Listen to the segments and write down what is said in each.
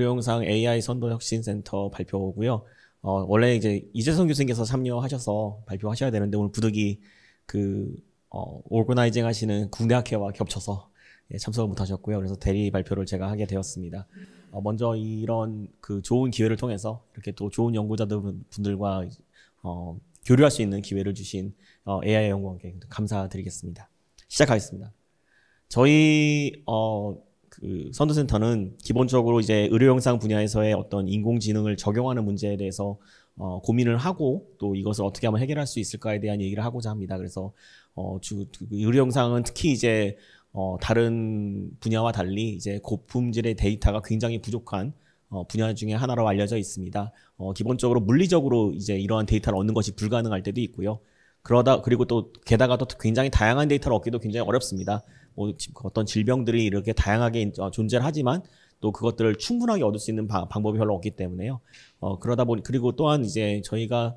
의료영상 AI 선도혁신센터 발표고요. 원래 이제 이재성 교수님께서 참여하셔서 발표하셔야 되는데 오늘 부득이 오거나이징 하시는 국내학회와 겹쳐서 참석을 못하셨고요. 그래서 대리 발표를 제가 하게 되었습니다. 먼저 이런 좋은 기회를 통해서 이렇게 또 좋은 연구자들 분들과 교류할 수 있는 기회를 주신 AI 연구원께 감사드리겠습니다. 시작하겠습니다. 저희 선도센터는 기본적으로 이제 의료영상 분야에서의 어떤 인공지능을 적용하는 문제에 대해서 고민을 하고 또 이것을 어떻게 하면 해결할 수 있을까에 대한 얘기를 하고자 합니다. 그래서 의료영상은 특히 이제 다른 분야와 달리 이제 고품질의 데이터가 굉장히 부족한 분야 중에 하나로 알려져 있습니다. 기본적으로 물리적으로 이제 이러한 데이터를 얻는 것이 불가능할 때도 있고요. 그리고 또 게다가 또 굉장히 다양한 데이터를 얻기도 굉장히 어렵습니다. 어떤 질병들이 이렇게 다양하게 존재를 하지만 또 그것들을 충분하게 얻을 수 있는 방법이 별로 없기 때문에요. 그러다 보니 그리고 또한 이제 저희가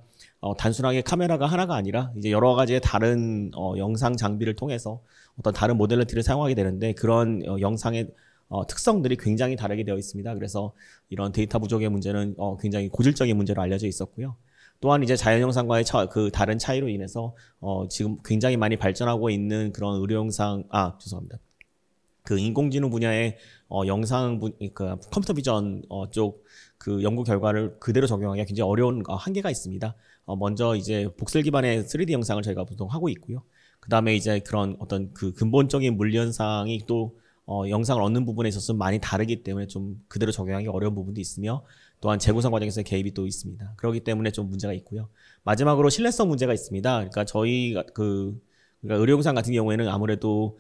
단순하게 카메라가 하나가 아니라 이제 여러 가지의 다른 영상 장비를 통해서 어떤 다른 모델리티를 사용하게 되는데 그런 영상의 특성들이 굉장히 다르게 되어 있습니다. 그래서 이런 데이터 부족의 문제는 굉장히 고질적인 문제로 알려져 있었고요. 또한 이제 자연 영상과의 다른 차이로 인해서 지금 굉장히 많이 발전하고 있는 그런 의료영상 죄송합니다. 인공지능 분야의 영상 컴퓨터 비전 쪽 연구 결과를 그대로 적용하기가 굉장히 어려운 한계가 있습니다. 먼저 이제 복셀 기반의 3D 영상을 저희가 보통 하고 있고요. 그 다음에 이제 그런 어떤 근본적인 물리 현상이 또 영상을 얻는 부분에 있어서 많이 다르기 때문에 좀 그대로 적용하기 어려운 부분도 있으며 또한 재구성 과정에서의 개입이 또 있습니다. 그렇기 때문에 좀 문제가 있고요. 마지막으로 신뢰성 문제가 있습니다. 그러니까 저희가 그러니까 의료영상 같은 경우에는 아무래도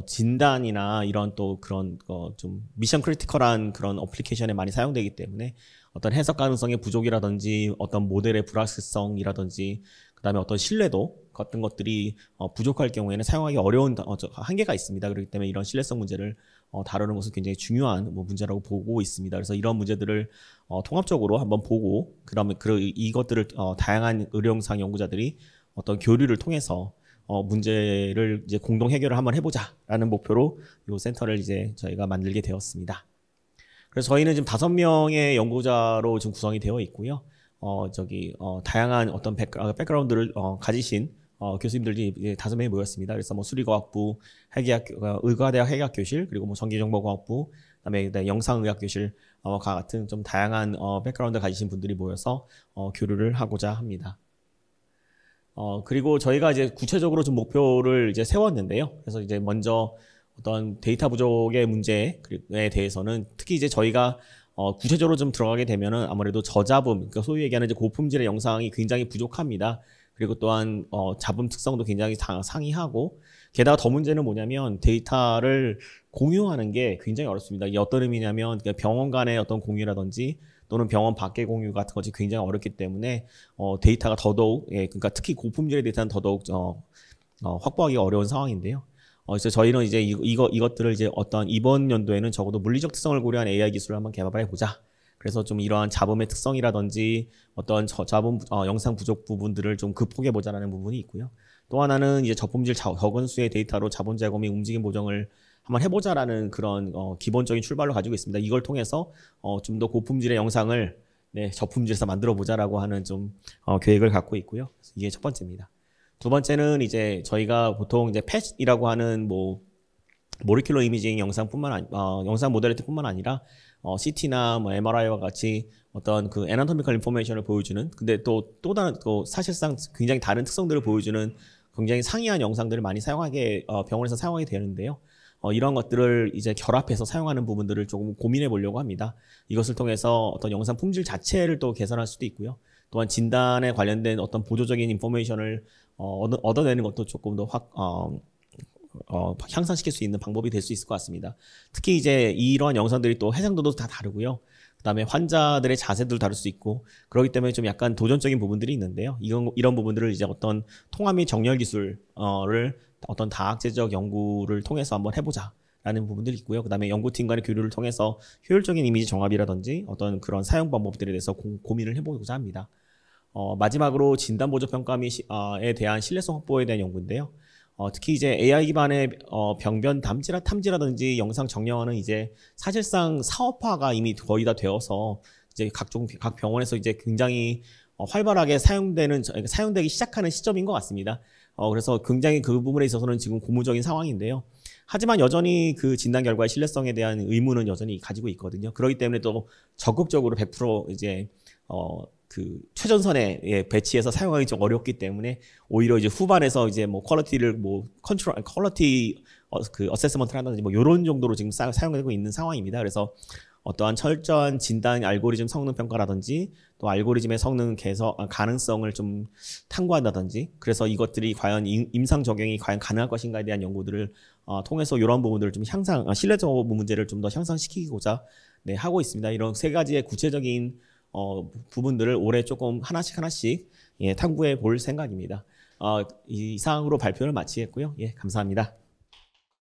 진단이나 이런 또 그런 좀 미션 크리티컬한 그런 어플리케이션에 많이 사용되기 때문에 어떤 해석 가능성의 부족이라든지 어떤 모델의 불확실성이라든지 그다음에 어떤 신뢰도 같은 것들이 부족할 경우에는 사용하기 어려운 한계가 있습니다. 그렇기 때문에 이런 신뢰성 문제를 다루는 것은 굉장히 중요한 문제라고 보고 있습니다. 그래서 이런 문제들을 통합적으로 한번 보고 그다음에 이것들을 다양한 의료영상 연구자들이 어떤 교류를 통해서 문제를 이제 공동 해결을 한번 해보자라는 목표로 이 센터를 이제 저희가 만들게 되었습니다. 그래서 저희는 지금 5명의 연구자로 지금 구성이 되어 있고요. 다양한 어떤 백그라운드를 가지신 교수님들이 이제 5명이 모였습니다. 그래서 수리과학부, 의과대학 해외학교실, 그리고 전기정보과학부, 그다음에 영상의학교실과 같은 좀 다양한 백그라운드 가지신 분들이 모여서 교류를 하고자 합니다. 그리고 저희가 이제 구체적으로 좀 목표를 이제 세웠는데요. 그래서 이제 먼저 어떤 데이터 부족의 문제에 대해서는 특히 이제 저희가 구체적으로 좀 들어가게 되면은 아무래도 저잡음, 그러니까 소위 얘기하는 이제 고품질의 영상이 굉장히 부족합니다. 그리고 또한 잡음 특성도 굉장히 상이하고 게다가 더 문제는 뭐냐면 데이터를 공유하는 게 굉장히 어렵습니다. 이게 어떤 의미냐면 병원 간의 어떤 공유라든지 또는 병원 밖의 공유 같은 것이 굉장히 어렵기 때문에 데이터가 더더욱 그러니까 특히 고품질의 데이터는 더더욱 확보하기가 어려운 상황인데요. 그래서 저희는 이제 이것들을 이제 어떤 이번 연도에는 적어도 물리적 특성을 고려한 AI 기술을 한번 개발해 보자. 그래서 좀 이러한 잡음의 특성이라든지 어떤 잡음 영상 부족 부분들을 좀 극복해 보자라는 부분이 있고요. 또 하나는 이제 저품질 적은 수의 데이터로 자본 제거 및 움직임 보정을 한번 해보자라는 그런 기본적인 출발로 가지고 있습니다. 이걸 통해서 좀 더 고품질의 영상을 저품질에서 만들어 보자라고 하는 좀 계획을 갖고 있고요. 이게 첫 번째입니다. 두 번째는 이제 저희가 보통 이제 펫이라고 하는 모리큘러 이미징 영상 모델리티뿐만 아니라 CT나 MRI와 같이 어떤 애나토미컬 인포메이션을 보여주는 근데 또 다른 사실상 굉장히 다른 특성들을 보여주는 굉장히 상이한 영상들을 많이 병원에서 사용하게 되는데요. 이런 것들을 이제 결합해서 사용하는 부분들을 조금 고민해 보려고 합니다. 이것을 통해서 어떤 영상 품질 자체를 또 개선할 수도 있고요. 또한 진단에 관련된 어떤 보조적인 인포메이션을 얻어내는 것도 조금 더 향상시킬 수 있는 방법이 될 수 있을 것 같습니다. 특히 이제 이러한 영상들이 또 해상도도 다 다르고요. 그다음에 환자들의 자세도 다를 수 있고 그렇기 때문에 좀 약간 도전적인 부분들이 있는데요. 이런 부분들을 이제 어떤 통합 및 정렬 기술을 어떤 다학제적 연구를 통해서 한번 해보자라는 부분들이 있고요. 그다음에 연구팀 간의 교류를 통해서 효율적인 이미지 정합이라든지 어떤 그런 사용 방법들에 대해서 고민을 해보고자 합니다. 마지막으로 진단 보조 평가 및에 대한 신뢰성 확보에 대한 연구인데요. 특히 이제 AI 기반의 병변 탐지라든지 영상 정량화는 이제 사실상 사업화가 이미 거의 다 되어서 이제 각 병원에서 이제 굉장히 활발하게 사용되기 시작하는 시점인 것 같습니다. 그래서 굉장히 그 부분에 있어서는 지금 고무적인 상황인데요. 하지만 여전히 그 진단 결과의 신뢰성에 대한 의문은 여전히 가지고 있거든요. 그렇기 때문에 또 적극적으로 100% 이제 그 최전선에 배치해서 사용하기 좀 어렵기 때문에 오히려 이제 후반에서 이제 뭐 퀄리티를 뭐 컨트롤 퀄리티 그 어세스먼트를 한다든지 뭐 이런 정도로 지금 사용되고 있는 상황입니다. 그래서 어떠한 철저한 진단 알고리즘 성능 평가라든지 또 알고리즘의 성능 가능성을 좀 탐구한다든지 그래서 이것들이 과연 임상 적용이 과연 가능할 것인가에 대한 연구들을 통해서 이런 부분들을 좀 신뢰적 문제를 좀 더 향상시키고자 하고 있습니다. 이런 세 가지의 구체적인 부분들을 올해 조금 하나씩 탐구해 볼 생각입니다. 이상으로 발표를 마치겠고요. 예, 감사합니다.